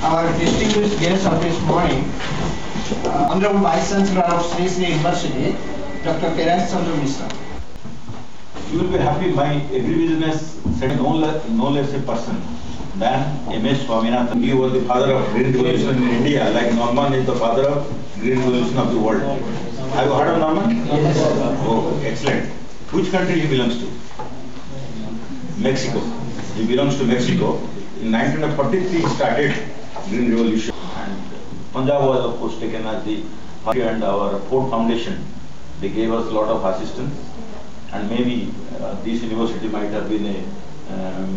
our distinguished guest of this morning, Honorable Vice Chancellor of Sri Sri University, Dr. Chandra Mishra. You will be happy. My agribusiness said no less a person than M.S. Swaminathan. He was the father of Green Revolution in India, like Norman is the father of Green Revolution of the world. Have you heard of Norman? Yes. Oh, excellent. Which country he belongs to? Mexico. He belongs to Mexico. In 1943 he started Green Revolution, and Punjab was of course taken as the party, and our Ford Foundation, they gave us a lot of assistance, and maybe this university might have been a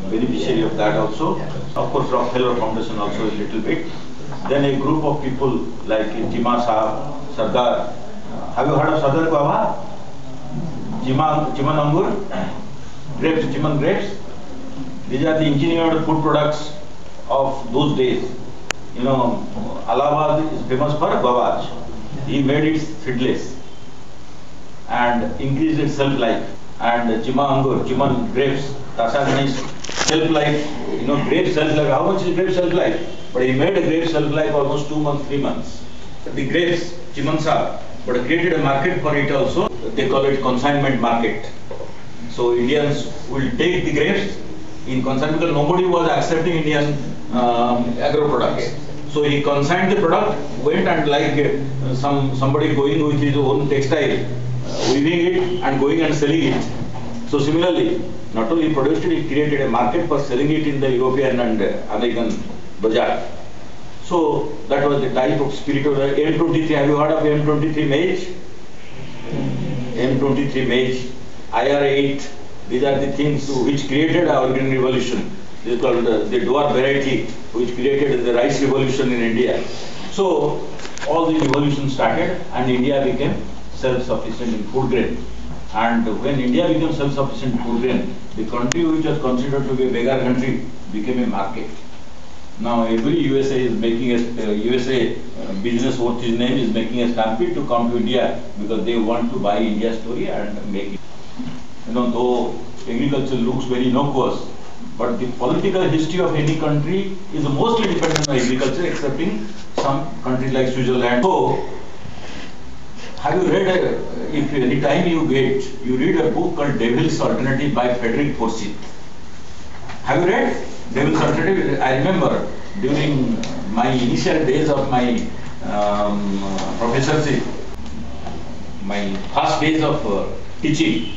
beneficiary of that also. Of course Rockefeller Foundation also a little bit. Then a group of people like Jima Sahab, Sardar. Have you heard of Sardar Baba? Chiman Angur? Grapes, Chiman grapes. These are the engineered food products of those days. You know, Allahabad is famous for gavach. He made it seedless and increased its shelf life. And Chiman grapes, Tasagni's shelf life, you know, grape shelf life. How much is grape shelf life? But he made a grape shelf life almost 2 months, 3 months. The grapes, Chimansa, but created a market for it also. They call it consignment market. So Indians will take the grapes in consignment because nobody was accepting Indian agro products. So he consigned the product, went and like somebody going with his own textile, weaving it and going and selling it. So similarly, not only produced it, he created a market for selling it in the European and American bazaar. So that was the type of spirit of the M23. Have you heard of M23 maize? M23 maize, IR8. These are the things which created our Green Revolution. This is called the dwarf variety, which created the rice revolution in India. So all the revolutions started, and India became self-sufficient in food grain. And when India became self-sufficient in food grain, the country which was considered to be a beggar country became a market. Now every USA is making a USA business worth his name is making a stampede to come to India because they want to buy India's story and make it. You know, though agriculture looks very innocuous, but the political history of any country is mostly dependent on agriculture, excepting some countries like Switzerland. So, have you read, if any time you get, you read a book called Devil's Alternative by Frederick Forsyth. Have you read Devil's Alternative? I remember during my initial days of my professorship, my first days of teaching,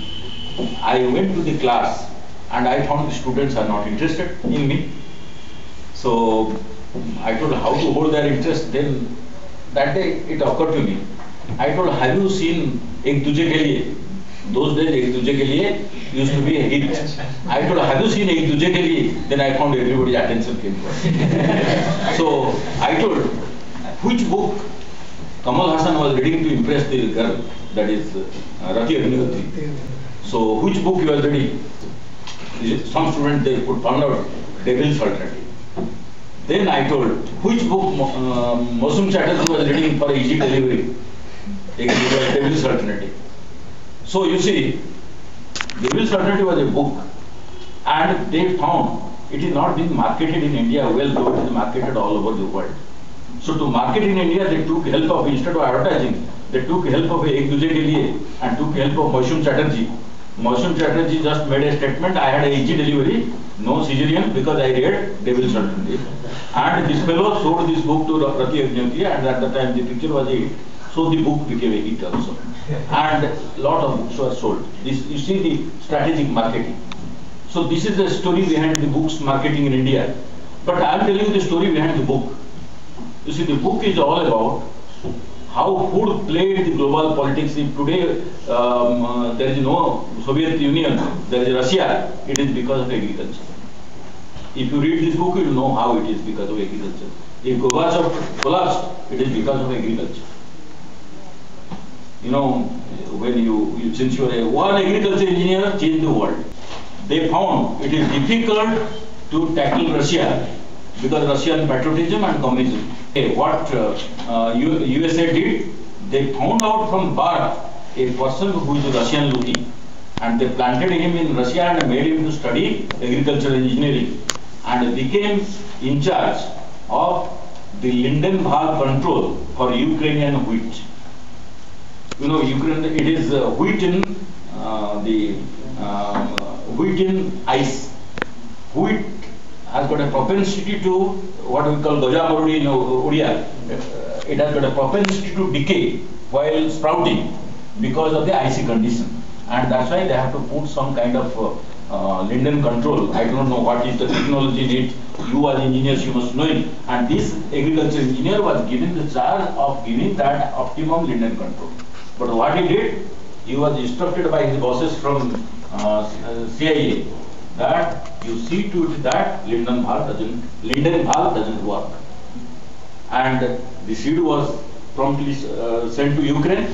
I went to the class and I found the students are not interested in me. So I told how to hold their interest. Then that day it occurred to me. I told, have you seen Ek Duje Ke Liye? Those days Ek Duje Ke Liye used to be a hit. I told, have you seen Ek Duje Ke Liye? Then I found everybody's attention came to it. So I told, which book Kamal Hassan was reading to impress the girl, that is Rati Agnihotri. So which book you was reading? Some students they could find out Devil's Alternative. Then I told, which book Mosum Chatterjee was reading for easy delivery? Devil's Alternative. So you see, Devil's Alternative was a book, and they found it is not being marketed in India well, though it is marketed all over the world. So to market in India, they took help of, instead of advertising, they took help of Ek Duje Ke Liye and took help of Mosum Chatterjee. Mosum Chatterjee just made a statement, I had a easy delivery, no cesarean, because I read Devil's Alternative. And this fellow sold this book to Rati Agnihotri, and at the time the picture was a hit, so the book became a hit also. And a lot of books were sold. This, you see the strategic marketing. So this is the story behind the books marketing in India. But I am telling you the story behind the book. You see, the book is all about how food played the global politics. If today there is no Soviet Union, there is Russia, it is because of agriculture. If you read this book, you will know how it is because of agriculture. If Gorbachev collapsed, it is because of agriculture. You know, when since you are one agriculture engineer, change the world. They found it is difficult to tackle Russia because Russian patriotism and communism. What USA did, they found out from birth a person who is Russian looking, and they planted him in Russia and made him to study agricultural engineering, and became in charge of the Lindenthal control for Ukrainian wheat. You know, Ukraine, it is wheat in wheat in ice. Wheat has got a propensity to what we call Gajamurudi in Odia. It has got a propensity to decay while sprouting because of the icy condition, and that's why they have to put some kind of linden control. I don't know what is the technology in it. You as engineers, you must know it. And this agriculture engineer was given the charge of giving that optimum linden control. But what he did, he was instructed by his bosses from CIA that you see to it that Lindenthal doesn't work. And the seed was promptly sent to Ukraine.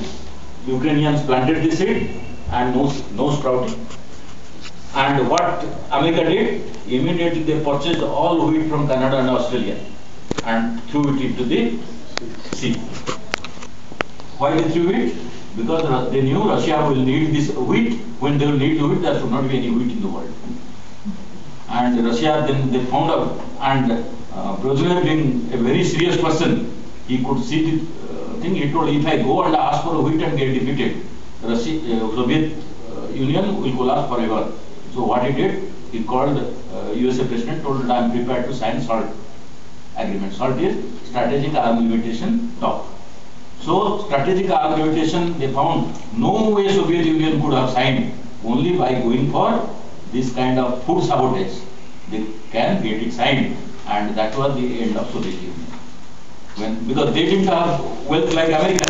Ukrainians planted the seed and no sprouting. And what America did, immediately they purchased all wheat from Canada and Australia and threw it into the sea. Why they threw it? Because they knew Russia will need this wheat. When they will need the wheat, there should not be any wheat in the world. And Russia, then they found out, and Brezhnev being a very serious person, he could see the thing. He told, if I go and ask for wheat and get defeated, Soviet Union will collapse forever. So what he did, he called USA President, told that I am prepared to sign SALT agreement. SALT is Strategic Arm Limitation Talk. So strategic arm limitation, they found no way Soviet Union could have signed, only by going for this kind of food sabotage. They can get it signed, and that was the end of Soviet Union. Because they didn't have wealth like America.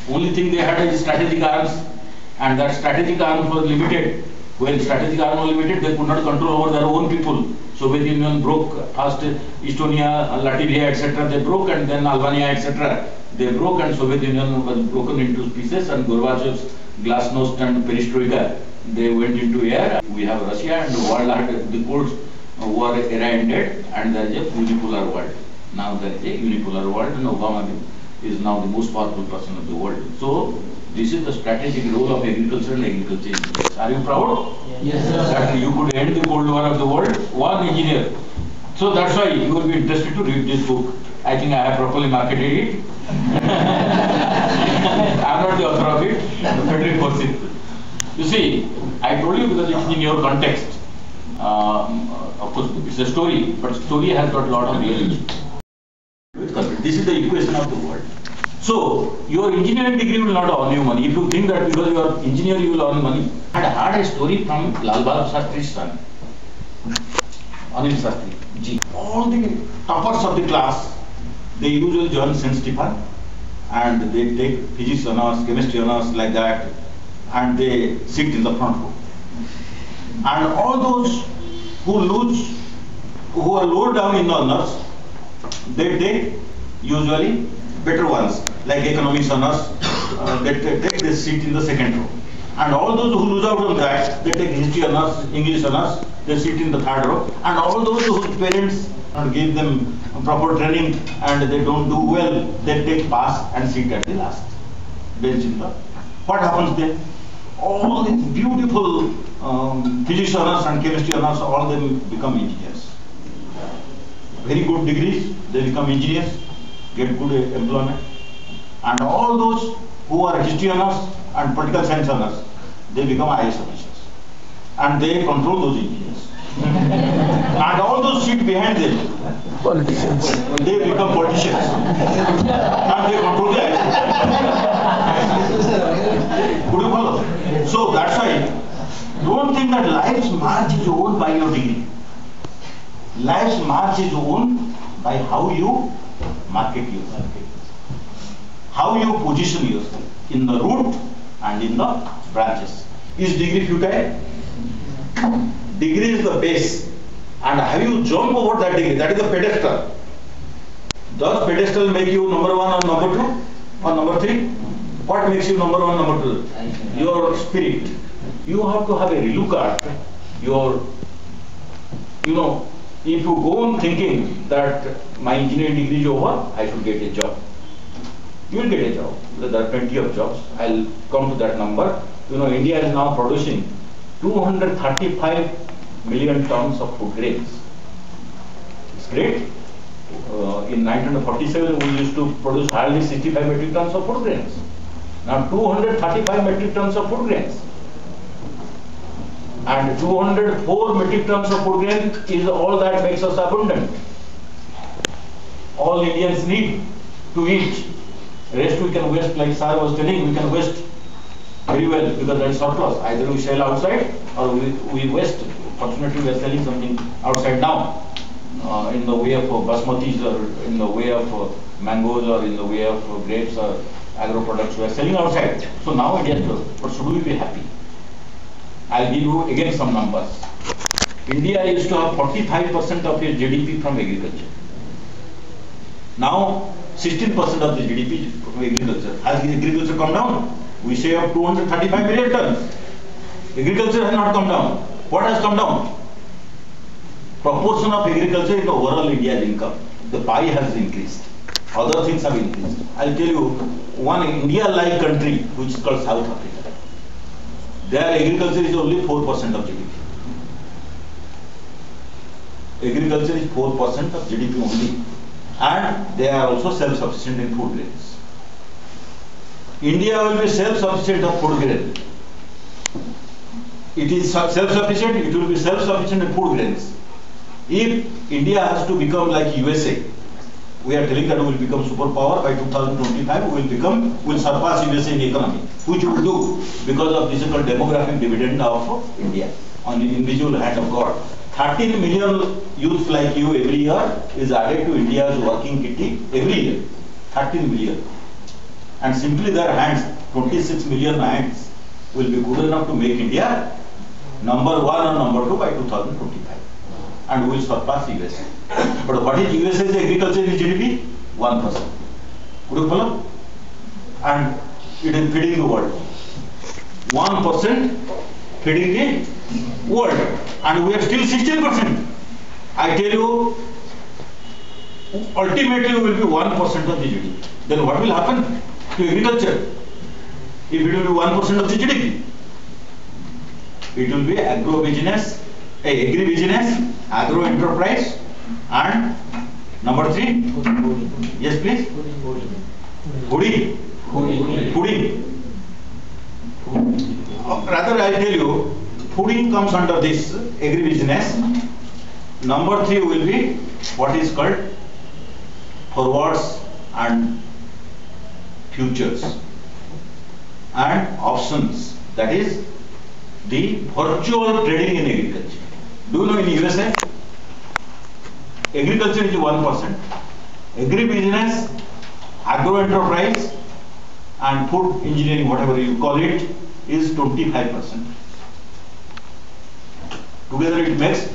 Only thing they had is strategic arms, and that strategic arms was limited. When strategic arms were limited, they could not control over their own people. Soviet Union broke first Estonia, Latvia, etc. They broke, and then Albania, etc. They broke, and Soviet Union was broken into pieces, and Gorbachev's glasnost and perestroika, they went into air. We have Russia, and the world had the Cold War era ended, and there is a unipolar world. Now there is a unipolar world, and Obama is now the most powerful person of the world. So this is the strategic role of agriculture and agriculture engineers. Are you proud? Yes, sir. That you could end the Cold War of the world, one engineer. So that's why you will be interested to read this book. I think I have properly marketed it. I am not the author of it, Frederick Forsyth. You see, I told you because it's in your context. Of course, it's a story, but story has got a lot of realism. This is the equation of the world. So, your engineering degree will not earn you money. If you think that because you are engineer you will earn money. I had a story from Lal Bahadur Shastri's son, Anil Shastri ji. All the toppers of the class, they usually join St. Stephen, and they take physics honors, chemistry honors like that, and they sit in the front row. And all those who are lower down in the honors, they take usually better ones, like economics honors, they sit in the second row. And all those who lose out on that, they take history honors, English honors, they sit in the third row. And all those whose parents give them proper training and they don't do well, they take pass and sit at the last bench in the. What happens then? All these beautiful physics honors and chemistry honors, all of them become engineers. Very good degrees, they become engineers, get good employment. And all those who are history honors and political science honors, they become IAS officers. And they control those engineers. And all those sit behind them, politicians. they become politicians. And they control the IAS. Could you follow? So that's why, don't think that life's march is owned by your degree. Life's march is owned by how you market yourself, how you position yourself in the root and in the branches. Is degree futile? Degree is the base, and have you jump over that degree? That is the pedestal. Does pedestal make you number one or number two or number three? What makes you number one, number two? Your spirit. You have to have a relooker. If you go on thinking that my engineering degree is over, I should get a job. You will get a job. There are plenty of jobs. I'll come to that number. India is now producing 235 million tons of food grains. It's great. In 1947, we used to produce hardly 65 metric tons of food grains. Now 235 metric tons of food grains. And 204 metric tons of food grain is all that makes us abundant. All Indians need to eat. Rest we can waste, like Sir was telling, we can waste very well because that is surplus. Either we sell outside or we waste. Fortunately, we are selling something outside now in the way of basmatis or in the way of mangoes or in the way of grapes or agro products. We are selling outside. So now India is good. But should we be happy? I'll give you again some numbers. India used to have 45% of its GDP from agriculture. Now 16% of the GDP is from agriculture. Has agriculture come down? We say of 235 million tons. Agriculture has not come down. What has come down? Proportion of agriculture in the overall India's income. The pie has increased. Other things have increased. I'll tell you one India-like country which is called South Africa. Their agriculture is only 4% of GDP. Agriculture is 4% of GDP only. And they are also self-sufficient in food grains. India will be self-sufficient of food grain. It is self-sufficient, it will be self-sufficient in food grains. If India has to become like USA, we are telling that we will become superpower by 2025, we will surpass USA in economy, which we will do because of this called demographic dividend of India on the individual hand of God. 13 million youths like you every year is added to India's working kitty every year. 13 million. And simply their hands, 26 million hands, will be good enough to make India number 1 or number 2 by 2025. And we will surpass USA. But what is USA's agriculture in GDP? 1%. Could you follow? And it is feeding the world. 1% feeding the world. And we are still 16%. I tell you, ultimately we will be 1% of the GDP. Then what will happen to agriculture? If it will be 1% of the GDP, it will be agro-business, agri-business, agro-enterprise, and number 3, yes please, fooding. Rather I tell you, fooding comes under this agri-business. Number 3 will be what is called forwards and futures and options. That is the virtual trading in agriculture. Do you know in USA? Agriculture is 1%. Agri-business, agro-enterprise and food engineering, whatever you call it, is 25%. Together it makes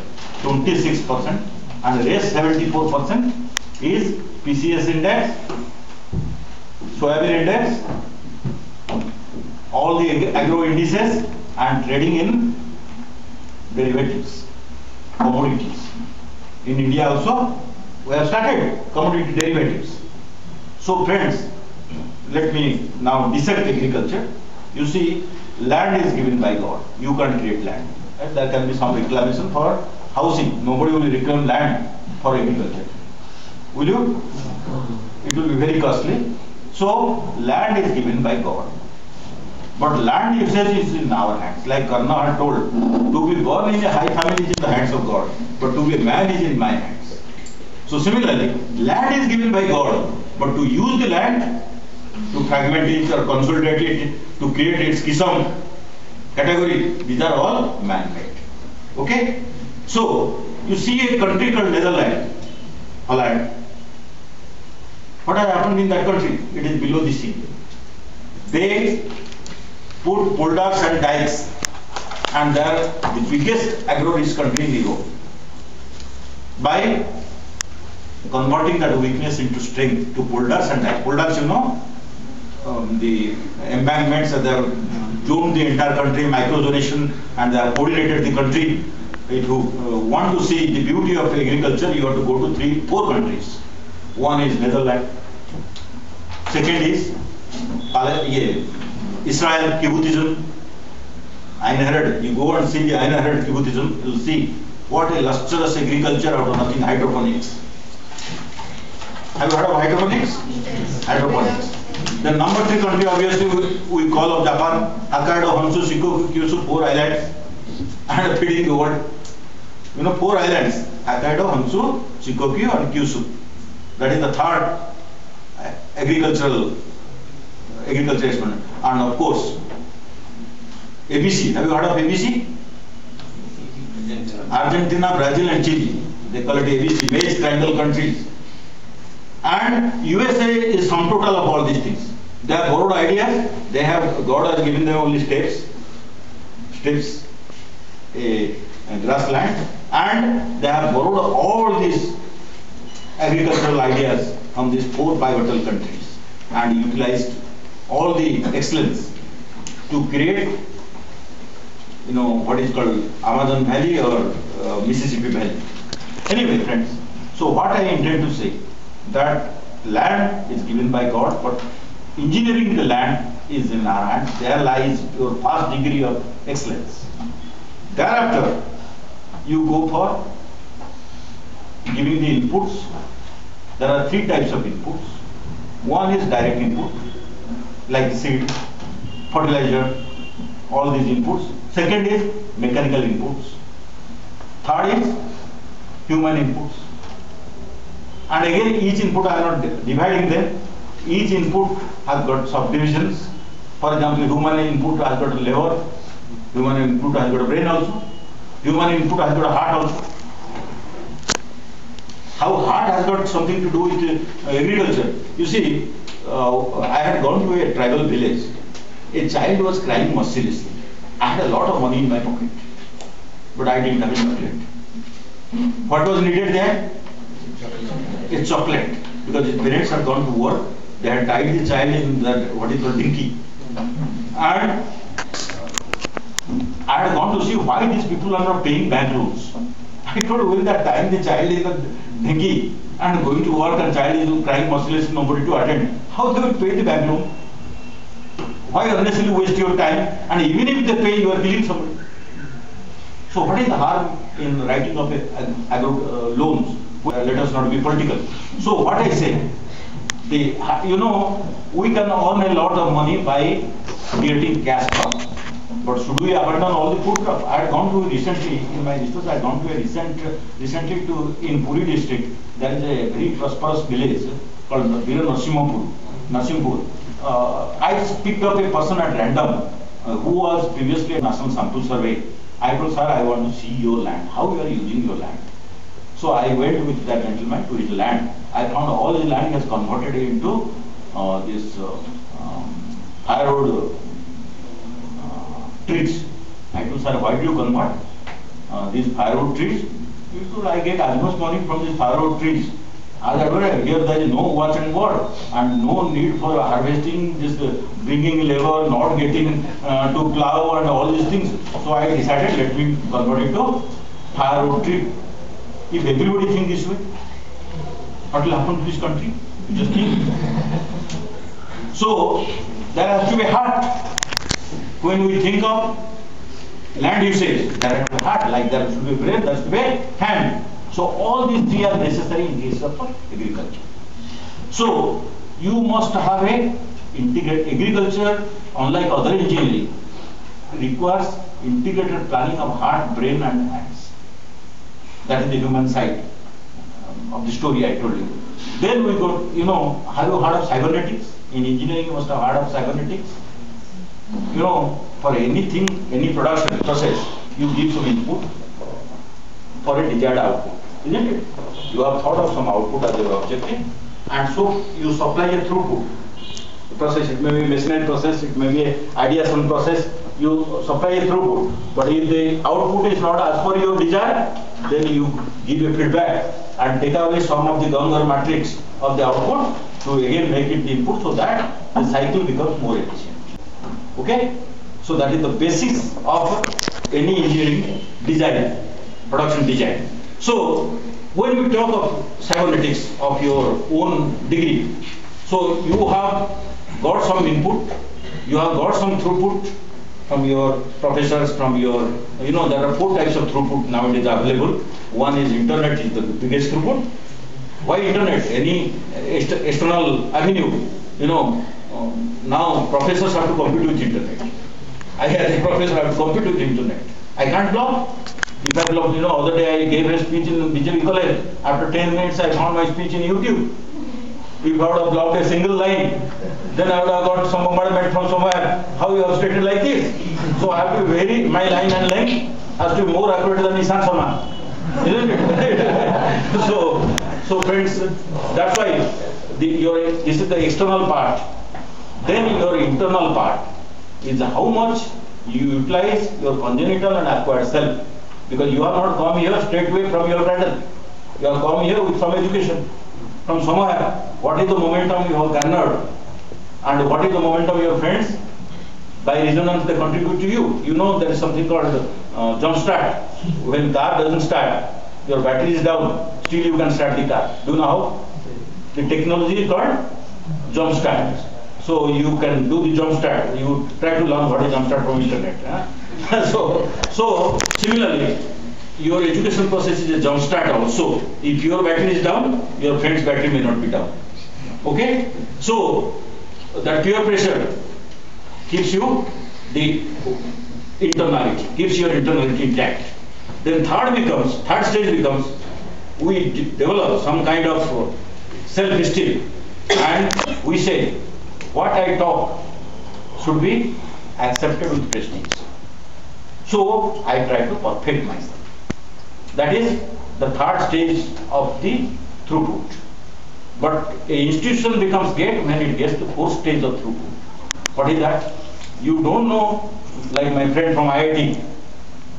26% and the rest 74% is PCS index, soybean index, all the agro indices and trading in derivatives, commodities. In India also we have started commodity derivatives. So friends, let me now dissect agriculture. You see, land is given by God. You can't create land. Right? There can be some reclamation for housing. Nobody will reclaim land for agriculture. Will you? It will be very costly. So land is given by God. But land usage is in our hands. Like Karna had told, to be born in a high family is in the hands of God, but to be a man is in my hands. So similarly, land is given by God, but to use the land, to fragment it or consolidate it, to create its schism category, these are all man-made. Okay? So, you see a country called Netherlands, Holland. What has happened in that country? It is below the sea. They put polders and dikes, and they are the biggest agro-rich country in Europe. By converting that weakness into strength to polders and dikes. Polders, you know, the embankments, they have zoomed the entire country, micro-zonation, and they have coordinated the country. If you want to see the beauty of agriculture, you have to go to 4 countries. One is Netherlands. Second is Israel, kibbutzism. Einherred, you go and see the Einherred kibbutzism, you will see what a lustrous agriculture out of nothing, hydroponics. Have you heard of hydroponics? Hydroponics. The number 3 country obviously we call of Japan, Hokkaido, Honshu, Shikoku, Kyushu, 4 islands, and feeding the world. You know, 4 islands, Hokkaido, Honshu, Shikoku and Kyushu. That is the third agriculture experiment. And of course, ABC. Have you heard of ABC? Argentina, Brazil and Chile. They call it ABC, Maize Triangle countries. And USA is sum total of all these things. They have borrowed ideas. They have, God has given them only steps, a grassland, and they have borrowed all these agricultural ideas from these 4 pivotal countries and utilized all the excellence to create, you know, what is called Amazon Valley or Mississippi Valley. Anyway, friends, so what I intend to say, that land is given by God, but engineering the land is in our hands. There lies your first degree of excellence. Thereafter, you go for giving the inputs. There are 3 types of inputs. One is direct input, like seed, fertilizer, all these inputs. Second is mechanical inputs. Third is human inputs. And again, each input I am not dividing them. Each input has got subdivisions. For example, human input has got a liver, human input has got a brain also, human input has got a heart also. How heart has got something to do with agriculture. You see, I had gone to a tribal village. A child was crying mercilessly. I had a lot of money in my pocket, but I didn't have a chocolate. What was needed there? A chocolate, because his parents had gone to work. They had tied the child in that, what is called dinky. And I had gone to see why these people are not paying bank loans. I told, when that time the child is in the dinky and going to work and child is crying mercilessly, nobody to attend, how they will pay the bank loan? Why unnecessarily waste your time? And even if they pay, you are killing somebody. So what is the harm in writing of loans? Let us not be political. So what I say, you know, we can earn a lot of money by creating cash crops. But should we abandon all the food crops? I had gone to recently, in my research, I had gone to a recently in Puri district. There is a very prosperous village called Narasimhapur. I picked up a person at random who was previously a National Sample Survey. I told, sir, I want to see your land, how you are using your land. So I went with that gentleman to his land. I found all his land has converted into this firewood trees. I told, sir, why do you convert these firewood trees? He told, I get as much money from these firewood trees. As I told, here there is no watch and word and no need for harvesting, this bringing labor, not getting to plow and all these things. So I decided, let me convert it to firewood tree. If everybody thinks this way, what will happen to this country? You just think. So there has to be heart. When we think of land usage, there has to be heart, like there should be brain, there should be hand. So all these 3 are necessary in case of agriculture. So you must have a integrated agriculture, unlike other engineering, requires integrated planning of heart, brain and hands. That is the human side of the story I told you. Then we got, you know, have you heard of cybernetics? In engineering you must have heard of cybernetics. You know, for anything, any production process, you give some input for a desired output, isn't it? You have thought of some output as your objective, and so you supply a throughput. The process, it may be a machinery process, it may be an ideation process, you supply a throughput. But if the output is not as per your desire, then you give a feedback and take away some of the Gangar matrix of the output to again make it the input, so that the cycle becomes more efficient. Okay? So that is the basis of any engineering design, production design. So when we talk of cybernetics of your own degree, so you have got some input, you have got some throughput from your professors, from your, you know, there are 4 types of throughput nowadays available. One is internet is the biggest throughput, Why internet? Any external avenue? Now professors have to compete with internet. I as a professor have to compete with internet. I can't blog. If I blog, other day I gave a speech in BJP college. After 10 minutes I found my speech in YouTube. If I would have blocked a single line, then I would have got some bombardment from somewhere. How you have stated like this? So I have to vary my line and length has to be more accurate than Nissan Sona. Isn't it? so friends, that's why this is the external part. Then your internal part is how much you utilize your congenital and acquired self. Because you are not come here straight away from your cradle. You have come here with some education. From somewhere, what is the momentum you have garnered? And what is the momentum of your friends? By resonance they contribute to you. There is something called jump start. When car doesn't start, your battery is down, still you can start the car. Do you know how? The technology is called jump start. So you can do the jump start. You try to learn what is jump start from internet. So similarly, your education process is a jump start also. If your battery is down, your friend's battery may not be down. Okay? So that peer pressure keeps you the internality, keeps your internality intact. Then third stage becomes, we develop some kind of self-esteem, and we say, what I talk should be accepted with prestige. So I try to perfect myself. That is the third stage of the throughput. But an institution becomes great when it gets to fourth stage of throughput. What is that? You don't know, like my friend from IIT.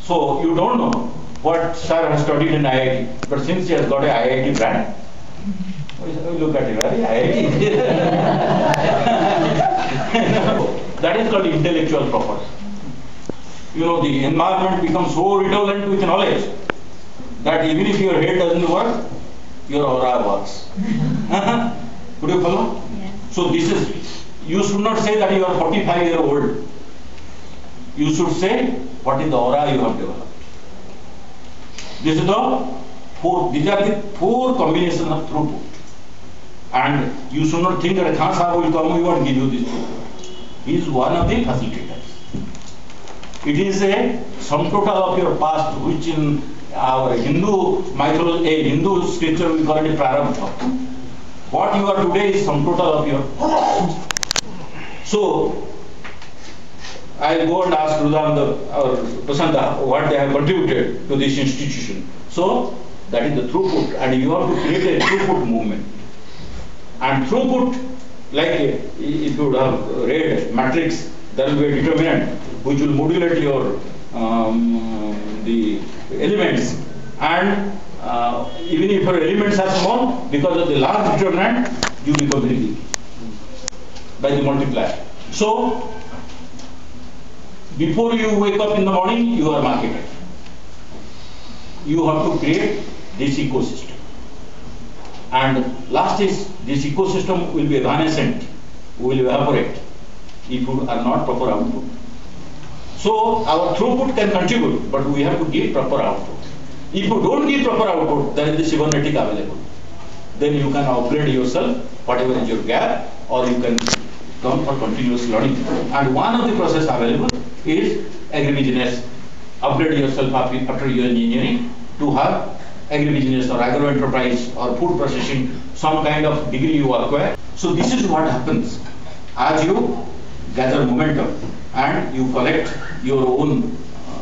So you don't know what sir has studied in IIT, but since he has got a IIT brand, we look at it, IIT. That is called intellectual property. The environment becomes so redolent with knowledge that even if your head doesn't work, your aura works. Could you follow? Yes. So you should not say that you are 45-year-old. You should say what is the aura you have developed. These are the four combinations of throughput. And you should not think that Khan Sahib will come and give you this throughput. He is one of the facilitators. It is a sum total of your past, which in our Hindu mythology, Hindu scripture, we call it a prarabdha. What you are today is sum total of your past. So, I go and ask Rudananda or Prasanta what they have contributed to this institution. So, that is the throughput, and you have to create a throughput movement. And throughput, like if you would have read matrix, there will be a determinant which will modulate your the elements, and even if your elements are small, because of the large determinant, you become very big by the multiplier. So, before you wake up in the morning, you are marketed. You have to create this ecosystem. And last is, this ecosystem will be evanescent, will evaporate if you are not proper output. So our throughput can contribute, but we have to give proper output. If you don't give proper output, there is the cybernetic available. Then you can upgrade yourself, whatever is your gap, or you can come for continuous learning. And one of the process available is agribusiness. Upgrade yourself after your engineering to have agribusiness or agro enterprise or food processing, some kind of degree you acquire. So this is what happens as you gather momentum and you collect your own,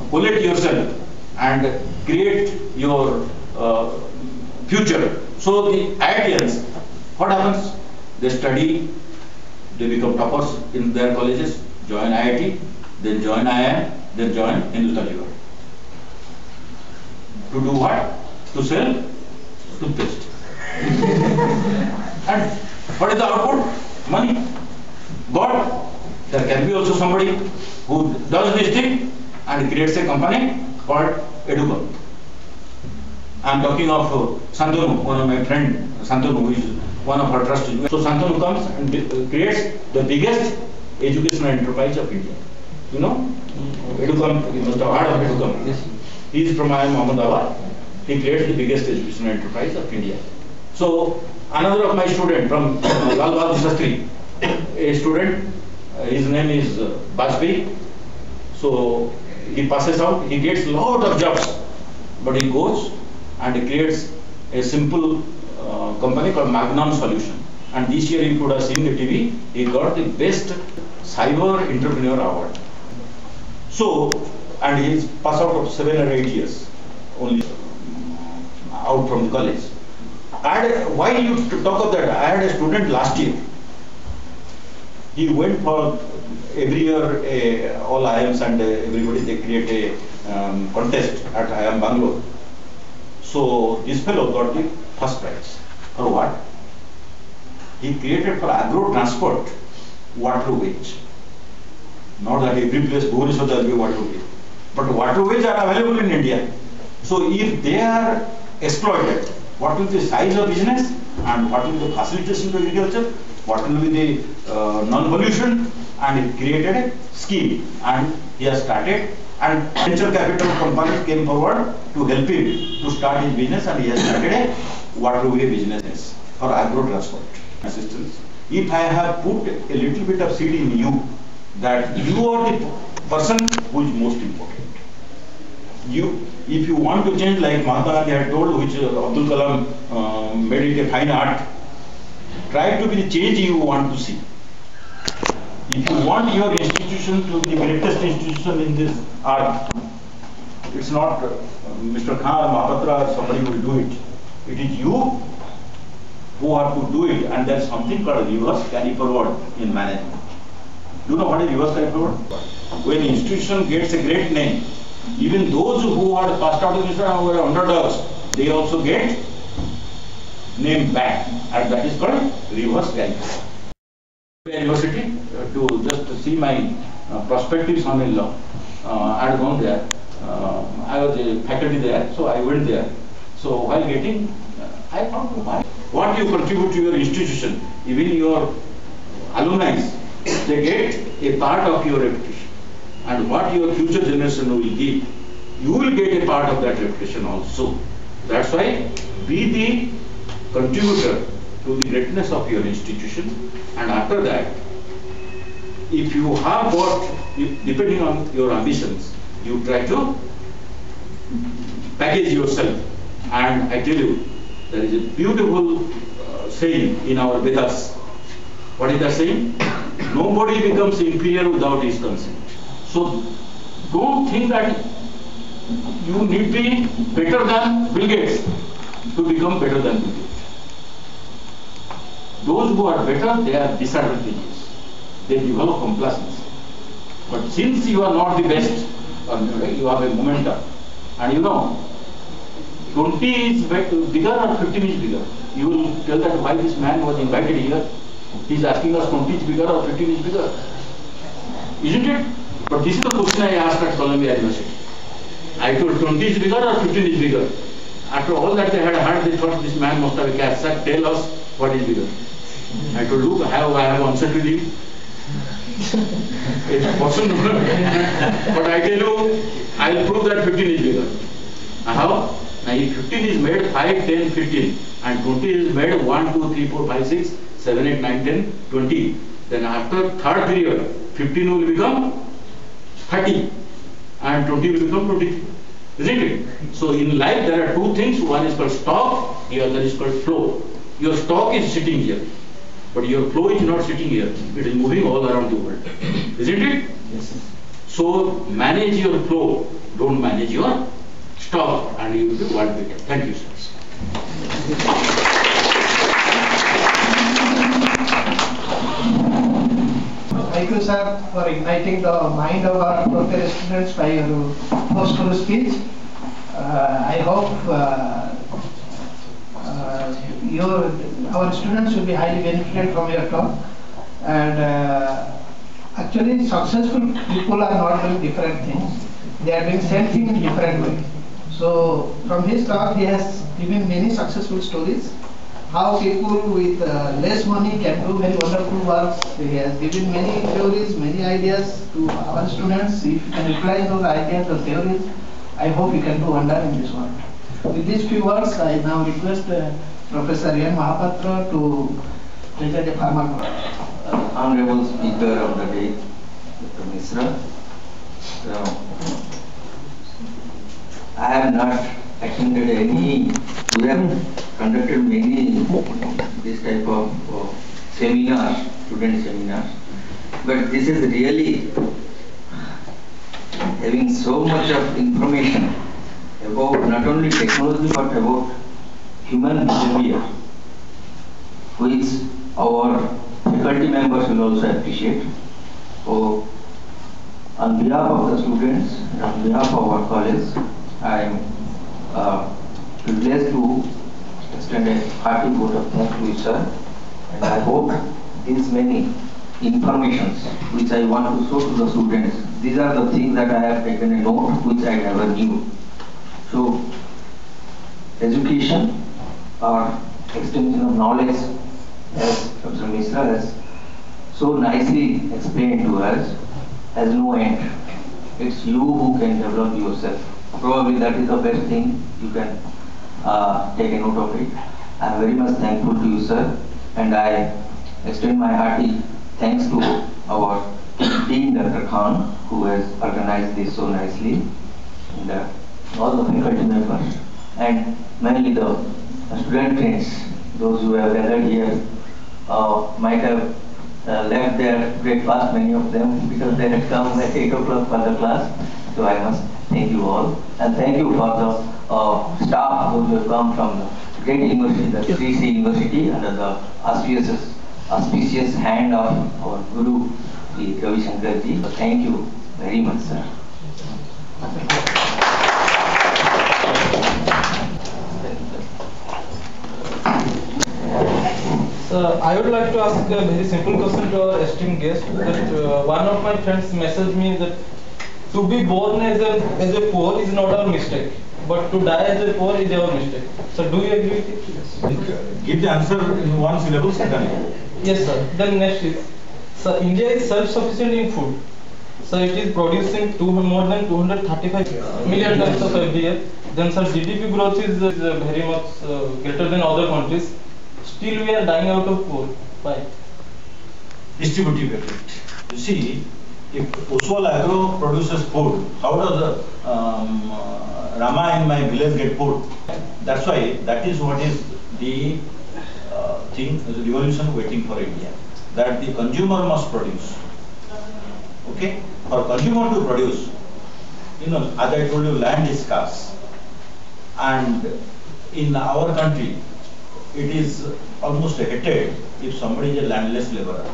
collect yourself and create your future. So the IITians, what happens? They study, they become toppers in their colleges, join IIT, then join IIM, then join Hindustan Liver. To do what? To sell toothpaste. And what is the output? Money. But there can be also somebody who does this thing and creates a company called Educom. I am talking of Santanu, one of my friend, Santanu, who is one of our trustees. So Santanu comes and creates the biggest educational enterprise of India. You know? Educom, you must have heard of Educom. Yes. He is from Ahmedabad. He creates the biggest educational enterprise of India. So another of my student from Lal Bahadur Shastri, a student, his name is Bajpayee. So he passes out, he gets lot of jobs, but he goes and he creates a simple company called Magnum Solution. And this year you could have seen the TV, he got the best cyber entrepreneur award. So, and he's passed out of 7 or 8 years only out from the college. Why you talk of that? I had a student last year. He went for every year all IIMs and everybody they create a contest at IIM Bangalore. So this fellow got the first prize. For what? He created for agro transport waterways. Not that every place Bhubaneswar there will be waterways, but waterways are available in India. So if they are exploited, what will be the size of business and what will be the facilitation to agriculture, what will be the non-pollution, and he created a scheme and he has started, and venture capital company came forward to help him to start his business, and he has started a waterway business for agro transport assistance. If I have put a little bit of seed in you, that you are the person who is most important. If you want to change, like Mahatma Gandhi had told, which Abdul Kalam made it a fine art, try to be the change you want to see. If you want your institution to be the greatest institution in this art, it's not Mr. Khan, Mahapatra, somebody will do it. It is you who have to do it, and there's something called reverse carry forward in management. Do you know what is reverse carry forward? When an institution gets a great name, even those who had passed out of the institution were underdogs, they also get name back, and that is called reverse carry forward. University to just see my perspectives on a law. I had gone there. I was a faculty there, so I went there. So while getting, I thought, why? What you contribute to your institution, even your alumni, they get a part of your reputation. And what your future generation will give, you will get a part of that reputation also. That's why be the contributor to the greatness of your institution. And after that, if you have got, depending on your ambitions, you try to package yourself. And I tell you, there is a beautiful saying in our Vedas. What is that saying? Nobody becomes inferior without his consent. So don't think that you need to be better than Bill Gates to become better than Bill Gates. Those who are better, they are disadvantages. They develop complacency. But since you are not the best, you have a momentum. And you know, 20 is bigger or 15 is bigger. You will tell that why this man was invited here. He is asking us 20 is bigger or 15 is bigger. Isn't it? But this is the question I asked at Columbia University. I told 20 is bigger or 15 is bigger. After all that they had heard, they thought this man must have a cat. Sir, tell us what is bigger. I told, look, I have answered to you. It's possible. But I tell you, I will prove that 15 is bigger. How? Now if 15 is made 5, 10, 15 and 20 is made 1, 2, 3, 4, 5, 6, 7, 8, 9, 10, 20, then after third period, 15 will become 30 and 20 will become 23. Isn't it? So in life there are two things. One is called stock, the other is called flow. Your stock is sitting here, but your flow is not sitting here. It is moving all around the world. Isn't it? Yes. So manage your flow, don't manage your stock, and you will be world beater. Thank you, sir. Thank you, sir, for igniting the mind of our professor students by your forceful speech. I hope our students will be highly benefited from your talk. And actually, successful people are not doing different things. They are doing same thing in different way. So from his talk, he has given many successful stories. How people with less money can do very wonderful work. He has given many theories, many ideas to our students. If you can utilize those ideas or theories, I hope you can do wonder in this world. With these few words, I now request Professor N. Mahapatra to present a formal prayer. Honorable Speaker of the day, Dr. Misra. I have not attended any, we have conducted many this type of seminars, student seminars, but this is really having so much of information about not only technology but about human behavior, which our faculty members will also appreciate. So, on behalf of the students and on behalf of our college, I am privileged to extend a hearty vote of thanks to you, sir. And I hope these many informations which I want to show to the students, these are the things that I have taken a note which I never knew. So, education or extension of knowledge, as Dr. Misra has so nicely explained to us, has no end. It's you who can develop yourself. Probably that is the best thing you can take a note of it. I am very much thankful to you, sir, and I extend my hearty thanks to our Dean, Dr. Khan, who has organized this so nicely, and all the faculty members, and mainly the student friends, those who have gathered here, might have left their breakfast, many of them, because they had come at 8 o'clock for the class. So I must thank you all, and thank you for the staff who have come from the great university, the 3C University, under the auspicious hand of our Guru, Ravi Shankar ji. So thank you very much, sir. So I would like to ask a very simple question to our esteemed guest. That one of my friends messaged me that to be born as a poor is not our mistake, but to die as a poor is our mistake. So do you agree with it? Yes. Give the answer in one syllable, certainly. Yes, sir. Then next is, so India is self-sufficient in food. So it is producing more than 235 million tons of every year. Then sir, GDP growth is very much greater than other countries. Still we are dying out of poor. Why? Distributive effect. You see, if Oswal Agro produces food, how does Rama in my village get food? That's why that is what is the thing, the revolution waiting for India. That the consumer must produce. Okay? For consumer to produce, you know, as I told you, land is scarce. And in our country, it is almost hated if somebody is a landless laborer.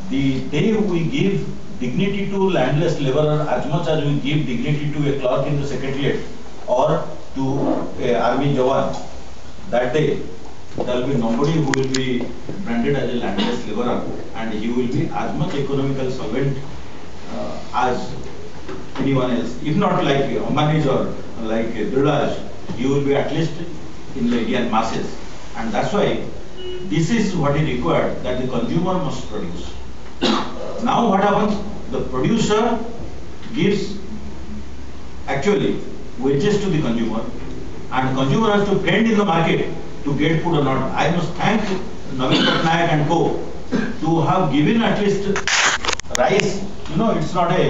The day we give dignity to landless laborer as much as we give dignity to a clerk in the secretariat or to a army jawan, that day there will be nobody who will be branded as a landless laborer, and he will be as much economical solvent as anyone else. If not like Ambani's or like Birla's, he will be at least in the Indian masses. And that's why this is what is required, that the consumer must produce. Now what happens? The producer gives actually wages to the consumer, and consumer has to fend in the market to get food or not. I must thank Naveen Patnaik and co. to have given at least rice. You know, it's not a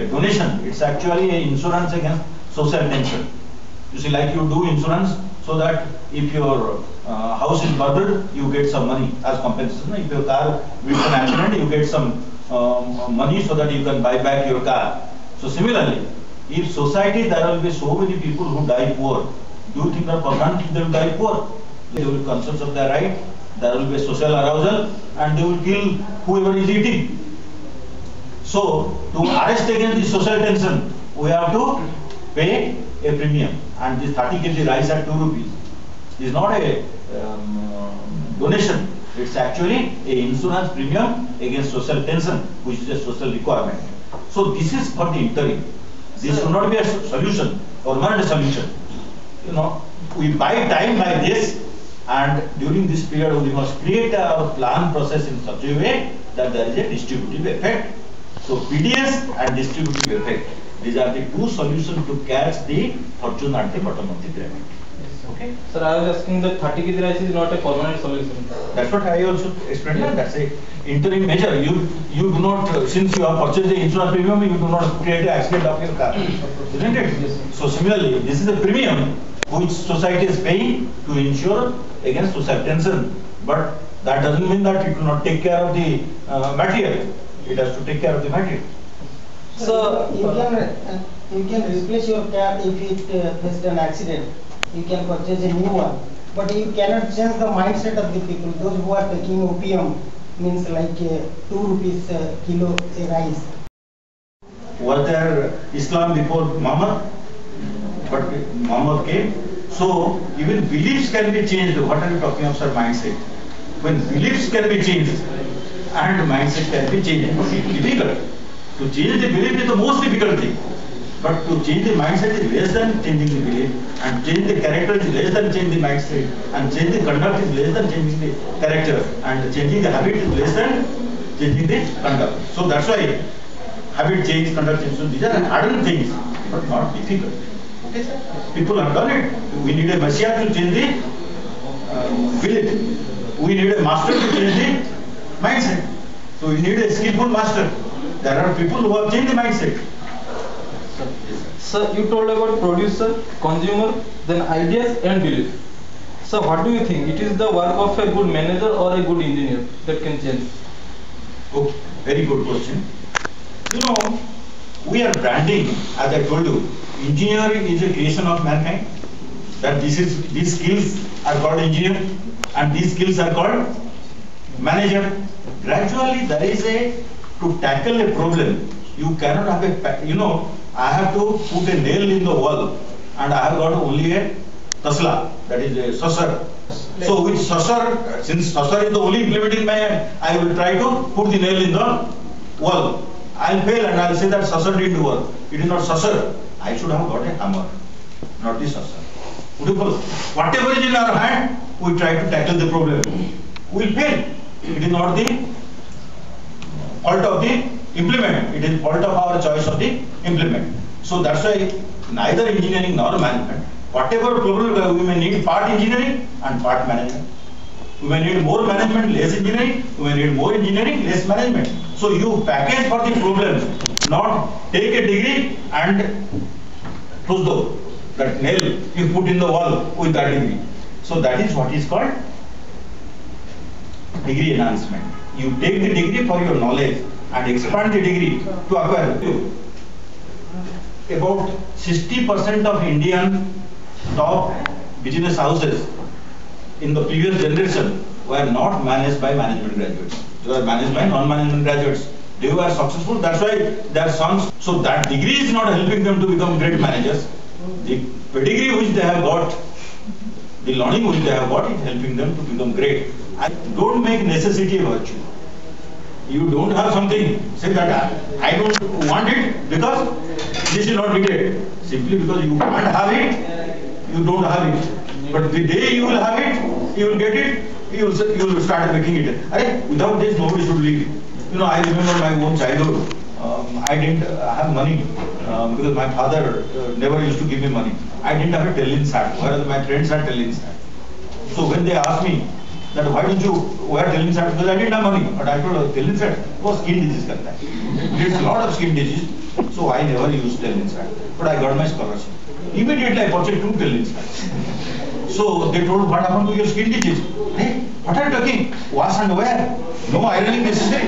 donation. It's actually an insurance against social tension. You see, like you do insurance so that if your house is burgled, you get some money as compensation. If your car meets an accident, you get some money so that you can buy back your car. So similarly, if society there will be so many people who die poor, do you think that permanently they will die poor? They will be conscious of their right, there will be social arousal, and they will kill whoever is eating. So to arrest against the social tension, we have to pay a premium, and this 30 kg rice at 2 rupees is not a donation. It's actually a insurance premium against social tension, which is a social requirement. So this is for the interim. This should not be a solution, permanent solution. You know, we buy time by this, and during this period we must create our plan process in such a way that there is a distributive effect. So PDS and distributive effect. These are the two solutions to catch the fortune at the bottom of the pyramid. Okay. Sir, I was asking that 30 kg rice is not a permanent solution. That's what I also explained. That's a interim measure. You do not, since you have purchased the insurance premium, you do not create an accident of your car, isn't it? Yes. So similarly, this is a premium which society is paying to insure against suicide tension. But that doesn't mean that it will not take care of the material. It has to take care of the material. So you can replace your car if it faced an accident. You can purchase a new one, but you cannot change the mindset of the people. Those who are taking opium, means like 2 rupees kilo rice. Was there Islam before Muhammad? But Muhammad came. So even beliefs can be changed. What are you talking of, sir? Mindset. When beliefs can be changed and mindset can be changed, it's difficult. To change the belief is the most difficult thing. But to change the mindset is less than changing the belief, and change the character is less than changing the mindset, and change the conduct is less than changing the character, and changing the habit is less than changing the conduct. So that's why habit change, conduct change. So these are hardened things, but not difficult. Okay, sir? People have done it. We need a messiah to change the belief. We need a master to change the mindset. So we need a skillful master. There are people who have changed the mindset. Sir, you told about producer, consumer, then ideas and belief. So what do you think? It is the work of a good manager or a good engineer that can change? Oh, very good question. You know, we are branding, as I told you, engineering is a creation of mankind. That these skills are called engineer and these skills are called manager. Gradually there is to tackle a problem, you cannot have I have to put a nail in the wall and I have got only a tasla, that is a saucer. So with saucer, since saucer is the only implement in my hand, I will try to put the nail in the wall. I'll fail and I'll say that saucer didn't work. It is not saucer. I should have got a hammer, not the saucer. Beautiful. Whatever is in our hand, we try to tackle the problem. We will fail. It is not the fault of the implement. It is fault of our choice of the implement. So that's why neither engineering nor management, whatever problem we may need part engineering and part management. We may need more management, less engineering. We may need more engineering, less management. So you package for the problem, not take a degree and close the door. That nail you put in the wall with that degree. So that is what is called degree enhancement. You take the degree for your knowledge and expand the degree to acquire. About 60% of Indian top business houses in the previous generation were not managed by management graduates. They were managed by non-management graduates. They were successful, that's why their sons. So that degree is not helping them to become great managers. The pedigree which they have got, the learning which they have got is helping them to become great. Don't make necessity a virtue. You don't have something, say that I don't want it because this is not needed. Simply because you can't have it, you don't have it. But the day you will have it, you will get it, you will start making it. Without this, nobody should live. I remember my own childhood. I didn't have money because my father never used to give me money. I didn't have a tellin set, whereas my friends had tellin set. So when they asked me that why don't you wear tellin set, because I didn't have money, but I told her tellin set was skin disease karta hai. It's a lot of skin disease, so I never used tellin set. But I got my scholarship. Immediately I purchased 2 tellin sets. So they told, what happened to your skin disease? Hey, what are you talking? Wash and wear. No ironing necessary.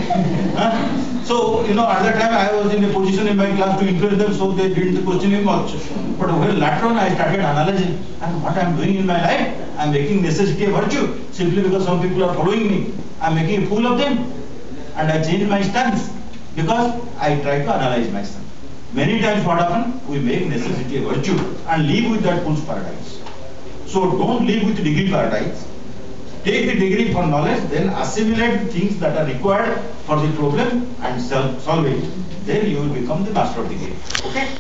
So, at that time I was in a position in my class to influence them, so they didn't question me much. But when later on I started analyzing, and what I am doing in my life, I am making necessity a virtue, simply because some people are following me. I am making a fool of them. And I changed my stance, because I try to analyze myself. Many times what happens, we make necessity a virtue, and live with that fool's paradise. So don't live with degree paradise. Take the degree for knowledge, then assimilate things that are required for the problem and solve it. Then you will become the master of the game. Okay?